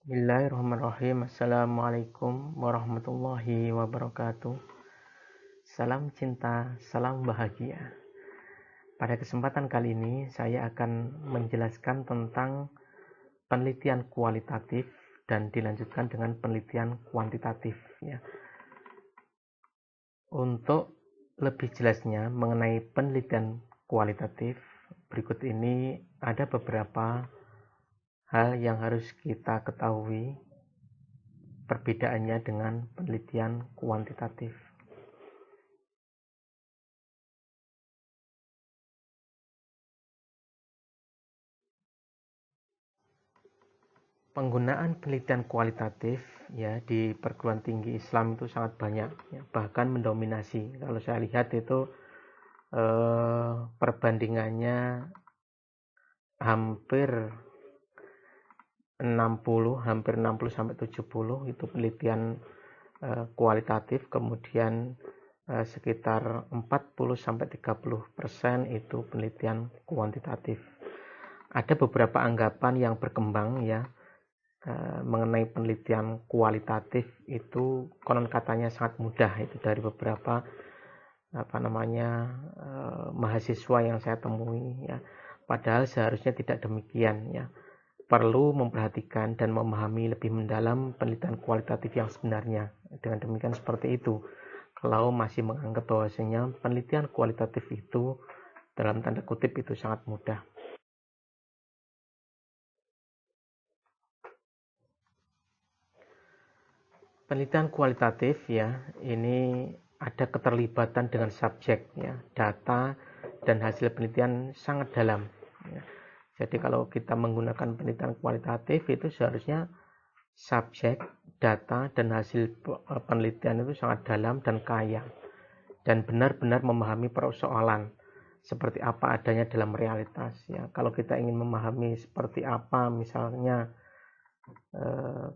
Bismillahirrahmanirrahim. Assalamualaikum warahmatullahi wabarakatuh. Salam cinta, salam bahagia. Pada kesempatan kali ini saya akan menjelaskan tentang penelitian kualitatif dan dilanjutkan dengan penelitian kuantitatif ya. Untuk lebih jelasnya mengenai penelitian kualitatif, berikut ini ada beberapa hal yang harus kita ketahui perbedaannya dengan penelitian kuantitatif. Penggunaan penelitian kualitatif ya di perguruan tinggi Islam itu sangat banyak ya, bahkan mendominasi. Kalau saya lihat itu perbandingannya hampir 60 sampai 70 itu penelitian kualitatif, kemudian sekitar 40 sampai 30% itu penelitian kuantitatif. Ada beberapa anggapan yang berkembang ya mengenai penelitian kualitatif itu konon katanya sangat mudah, itu dari beberapa mahasiswa yang saya temui ya. Padahal seharusnya tidak demikian ya. Perlu memperhatikan dan memahami lebih mendalam penelitian kualitatif yang sebenarnya. Dengan demikian seperti itu. Kalau masih menganggap bahwasanya penelitian kualitatif itu dalam tanda kutip itu sangat mudah. Penelitian kualitatif ya, ini ada keterlibatan dengan subjek ya, data dan hasil penelitian sangat dalam. Ya. Jadi kalau kita menggunakan penelitian kualitatif itu seharusnya subjek, data dan hasil penelitian itu sangat dalam dan kaya dan benar-benar memahami persoalan seperti apa adanya dalam realitas ya. Kalau kita ingin memahami seperti apa misalnya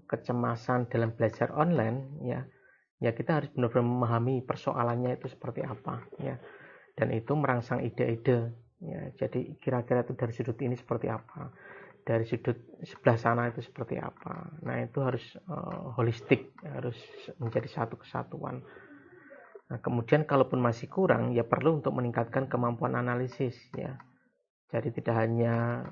kecemasan dalam belajar online ya kita harus benar-benar memahami persoalannya itu seperti apa ya, dan itu merangsang ide-ide ya. Jadi kira-kira itu dari sudut ini seperti apa, dari sudut sebelah sana itu seperti apa. Nah itu harus holistik, harus menjadi satu kesatuan. Nah, kemudian kalaupun masih kurang ya perlu untuk meningkatkan kemampuan analisis ya. Jadi tidak hanya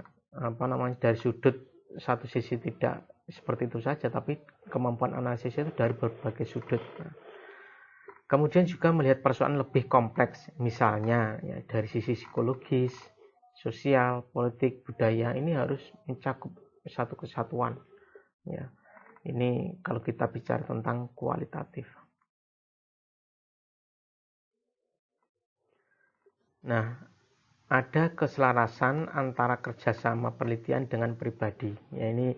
dari sudut satu sisi tidak seperti itu saja, tapi kemampuan analisis itu dari berbagai sudut. Nah, kemudian juga melihat persoalan lebih kompleks, misalnya ya, dari sisi psikologis, sosial, politik, budaya, ini harus mencakup satu kesatuan. Ya, ini kalau kita bicara tentang kualitatif. Nah, ada keselarasan antara kerjasama penelitian dengan pribadi. Ya, ini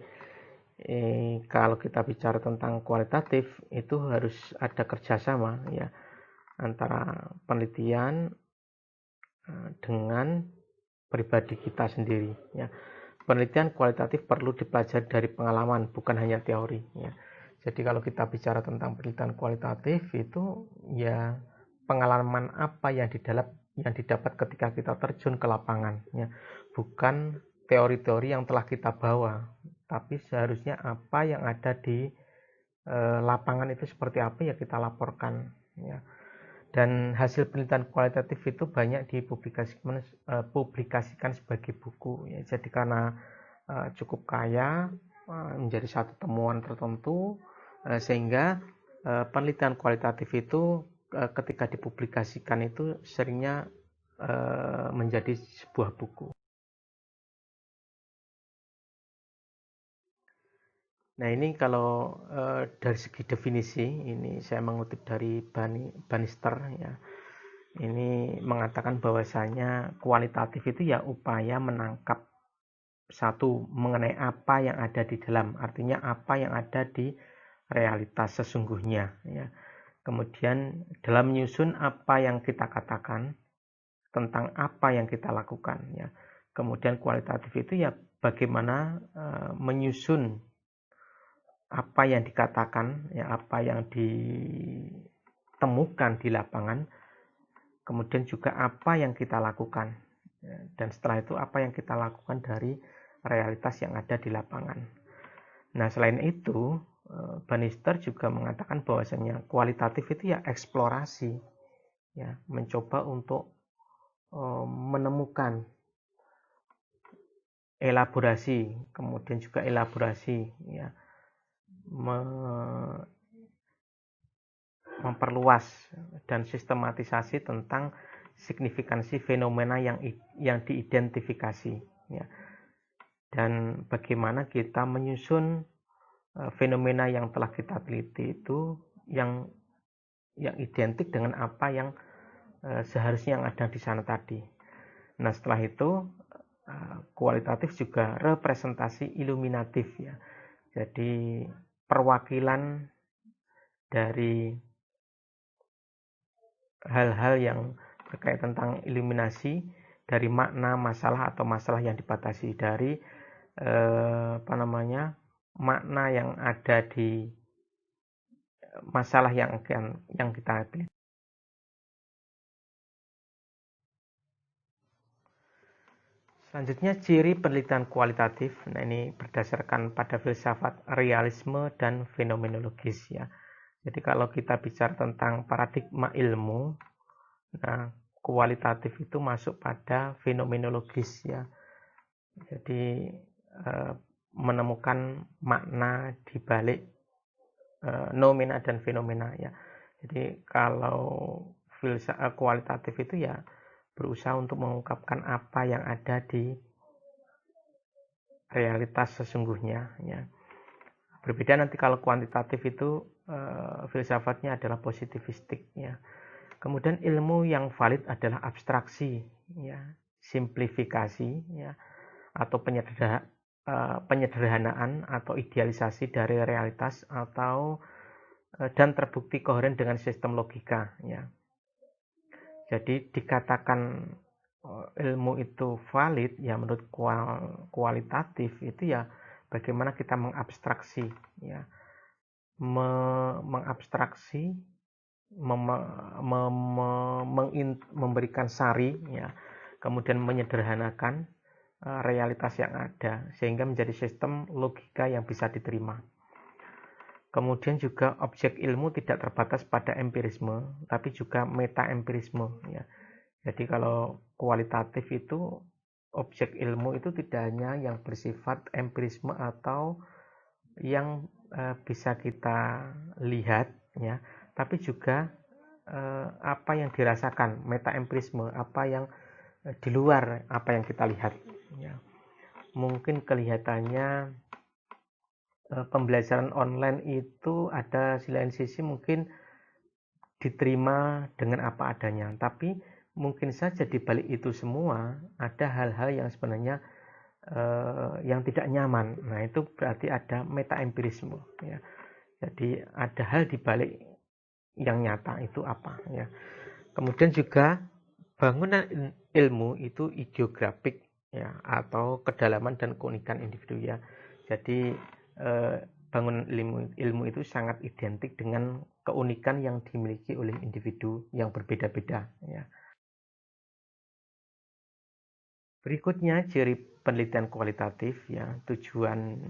kalau kita bicara tentang kualitatif itu harus ada kerjasama ya antara penelitian dengan pribadi kita sendiri ya. Penelitian kualitatif perlu dipelajari dari pengalaman, bukan hanya teori ya. Jadi kalau kita bicara tentang penelitian kualitatif itu ya pengalaman apa yang didapat ketika kita terjun ke lapangan ya, bukan teori-teori yang telah kita bawa, tapi seharusnya apa yang ada di lapangan itu seperti apa ya kita laporkan ya. Dan hasil penelitian kualitatif itu banyak dipublikasikan sebagai buku ya. Jadi karena cukup kaya menjadi satu temuan tertentu sehingga penelitian kualitatif itu ketika dipublikasikan itu seringnya menjadi sebuah buku. Nah ini kalau dari segi definisi, ini saya mengutip dari Bannister ya. Ini mengatakan bahwasanya kualitatif itu ya upaya menangkap satu mengenai apa yang ada di dalam, artinya apa yang ada di realitas sesungguhnya ya. Kemudian dalam menyusun apa yang kita katakan tentang apa yang kita lakukan ya. Kemudian kualitatif itu ya bagaimana menyusun apa yang dikatakan ya, apa yang ditemukan di lapangan, kemudian juga apa yang kita lakukan dan setelah itu apa yang kita lakukan dari realitas yang ada di lapangan. Nah, selain itu, Bannister juga mengatakan bahwasanya kualitatif itu ya eksplorasi, ya, mencoba untuk menemukan, elaborasi, kemudian juga elaborasi, ya, memperluas dan sistematisasi tentang signifikansi fenomena yang diidentifikasi, ya, dan bagaimana kita menyusun fenomena yang telah kita teliti itu yang identik dengan apa yang seharusnya yang ada di sana tadi. Nah, setelah itu kualitatif juga representasi iluminatif, ya. Jadi perwakilan dari hal-hal yang terkait tentang iluminasi dari makna masalah atau masalah yang dibatasi, dari makna yang ada di masalah yang kita teliti. Selanjutnya, ciri penelitian kualitatif. Nah, ini berdasarkan pada filsafat realisme dan fenomenologis, ya. Jadi kalau kita bicara tentang paradigma ilmu, nah, kualitatif itu masuk pada fenomenologis, ya. Jadi menemukan makna di balik nomena dan fenomena, ya. Jadi kalau kualitatif itu ya berusaha untuk mengungkapkan apa yang ada di realitas sesungguhnya, ya. Berbeda nanti kalau kuantitatif itu filsafatnya adalah positivistik, ya. Kemudian ilmu yang valid adalah abstraksi, ya, simplifikasi, ya, atau penyederhanaan atau idealisasi dari realitas atau dan terbukti koheren dengan sistem logika, ya. Jadi dikatakan ilmu itu valid, ya, menurut kualitatif itu ya bagaimana kita mengabstraksi, ya, mengabstraksi, memberikan sari, ya, kemudian menyederhanakan realitas yang ada sehingga menjadi sistem logika yang bisa diterima. Kemudian juga objek ilmu tidak terbatas pada empirisme, tapi juga meta-empirisme, ya. Jadi kalau kualitatif itu objek ilmu itu tidak hanya yang bersifat empirisme atau yang bisa kita lihat, ya, tapi juga apa yang dirasakan, meta-empirisme, apa yang di luar apa yang kita lihat, ya. Mungkin kelihatannya pembelajaran online itu ada di lain sisi mungkin diterima dengan apa adanya, tapi mungkin saja di balik itu semua ada hal-hal yang sebenarnya yang tidak nyaman. Nah, itu berarti ada meta-empirisme, ya. Jadi ada hal di balik yang nyata itu apa, ya. Kemudian juga bangunan ilmu itu ideografik, ya, atau kedalaman dan keunikan individu, ya. Jadi bangunan ilmu itu sangat identik dengan keunikan yang dimiliki oleh individu yang berbeda-beda, ya. Berikutnya ciri penelitian kualitatif, ya. Tujuan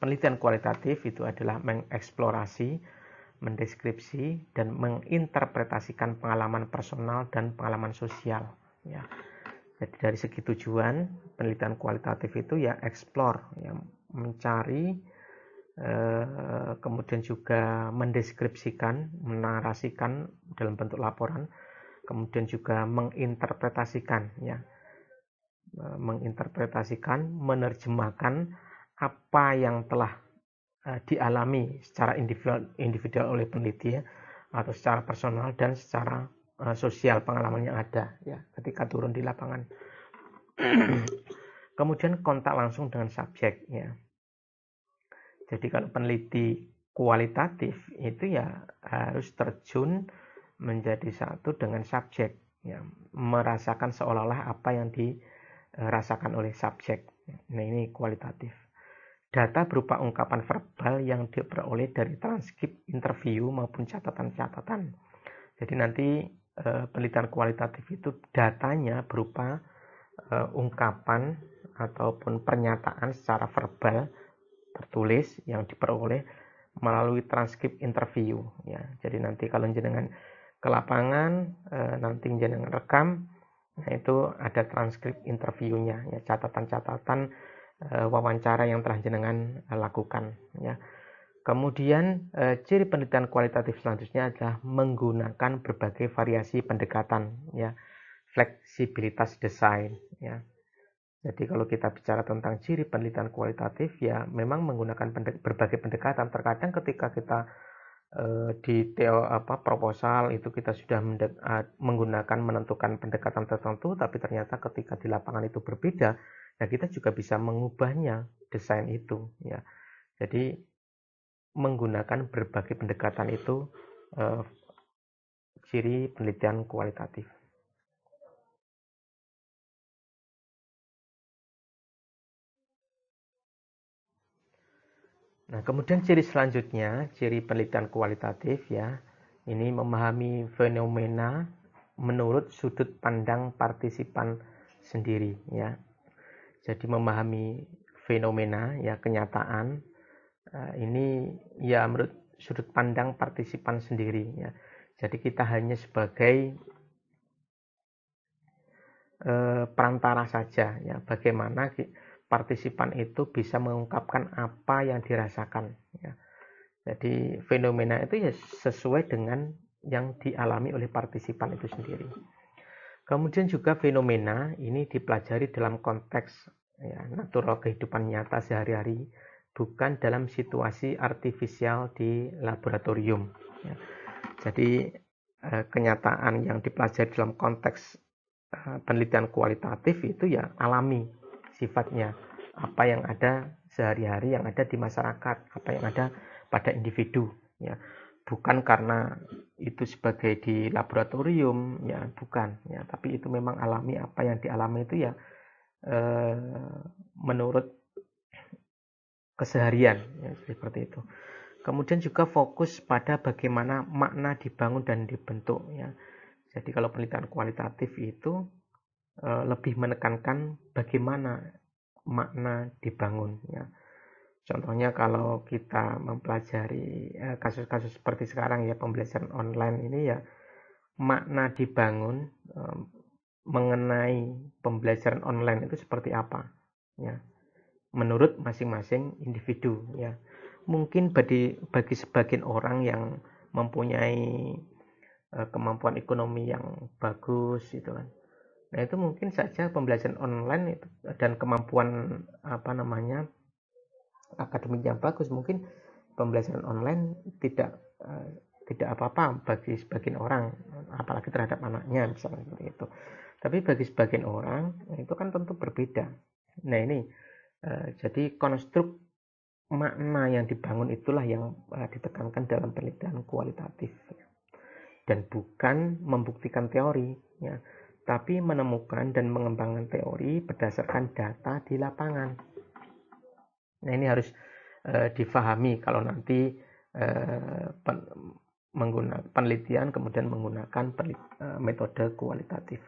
penelitian kualitatif itu adalah mengeksplorasi, mendeskripsi, dan menginterpretasikan pengalaman personal dan pengalaman sosial, ya. Jadi dari segi tujuan penelitian kualitatif itu ya eksplor, ya, mencari, kemudian juga mendeskripsikan, menarasikan dalam bentuk laporan, kemudian juga menginterpretasikan, ya, menerjemahkan apa yang telah dialami secara individual oleh peneliti, ya, atau secara personal dan secara sosial pengalaman yang ada, ya, ketika turun di lapangan. Kemudian kontak langsung dengan subjek, ya. Jadi kalau peneliti kualitatif itu ya harus terjun menjadi satu dengan subjek, ya, merasakan seolah-olah apa yang dirasakan oleh subjek. Nah, ini kualitatif. Data berupa ungkapan verbal yang diperoleh dari transkrip interview maupun catatan-catatan. Jadi nanti penelitian kualitatif itu datanya berupa ungkapan ataupun pernyataan secara verbal tertulis yang diperoleh melalui transkrip interview ya. Jadi nanti kalau jenengan ke lapangan nanti jenengan rekam, nah itu ada transkrip interviewnya ya, catatan-catatan wawancara yang telah jenengan lakukan ya. Kemudian ciri penelitian kualitatif selanjutnya adalah menggunakan berbagai variasi pendekatan ya, fleksibilitas desain ya. Jadi kalau kita bicara tentang ciri penelitian kualitatif ya memang menggunakan berbagai pendekatan. Terkadang ketika kita di proposal itu kita sudah menggunakan menentukan pendekatan tertentu, tapi ternyata ketika di lapangan itu berbeda, ya kita juga bisa mengubahnya desain itu ya. Jadi menggunakan berbagai pendekatan itu ciri penelitian kualitatif. Nah, kemudian ciri selanjutnya, ciri penelitian kualitatif ya, ini memahami fenomena menurut sudut pandang partisipan sendiri ya. Jadi memahami fenomena ya, kenyataan ini ya menurut sudut pandang partisipan sendiri ya. Jadi kita hanya sebagai perantara saja ya, bagaimana partisipan itu bisa mengungkapkan apa yang dirasakan ya. Jadi fenomena itu ya sesuai dengan yang dialami oleh partisipan itu sendiri. Kemudian juga fenomena ini dipelajari dalam konteks ya, natural kehidupan nyata sehari-hari, bukan dalam situasi artifisial di laboratorium ya. Jadi kenyataan yang dipelajari dalam konteks penelitian kualitatif itu ya alami sifatnya, apa yang ada sehari-hari, yang ada di masyarakat, apa yang ada pada individu ya, bukan karena itu sebagai di laboratorium ya, bukan ya, tapi itu memang alami, apa yang dialami itu ya menurut keseharian ya, seperti itu. Kemudian juga fokus pada bagaimana makna dibangun dan dibentuk ya. Jadi kalau penelitian kualitatif itu lebih menekankan bagaimana makna dibangun ya. Contohnya kalau kita mempelajari kasus-kasus seperti sekarang ya, pembelajaran online ini ya, makna dibangun mengenai pembelajaran online itu seperti apa ya, menurut masing-masing individu ya. Mungkin bagi sebagian orang yang mempunyai kemampuan ekonomi yang bagus gitu kan, nah itu mungkin saja pembelajaran online itu, dan kemampuan akademik yang bagus, mungkin pembelajaran online tidak apa-apa bagi sebagian orang, apalagi terhadap anaknya misalnya seperti itu. Tapi bagi sebagian orang itu kan tentu berbeda. Nah ini jadi konstruk makna yang dibangun itulah yang ditekankan dalam penelitian kualitatif dan bukan membuktikan teori ya, tapi menemukan dan mengembangkan teori berdasarkan data di lapangan. Nah ini harus difahami kalau nanti menggunakan penelitian kemudian menggunakan metode kualitatif.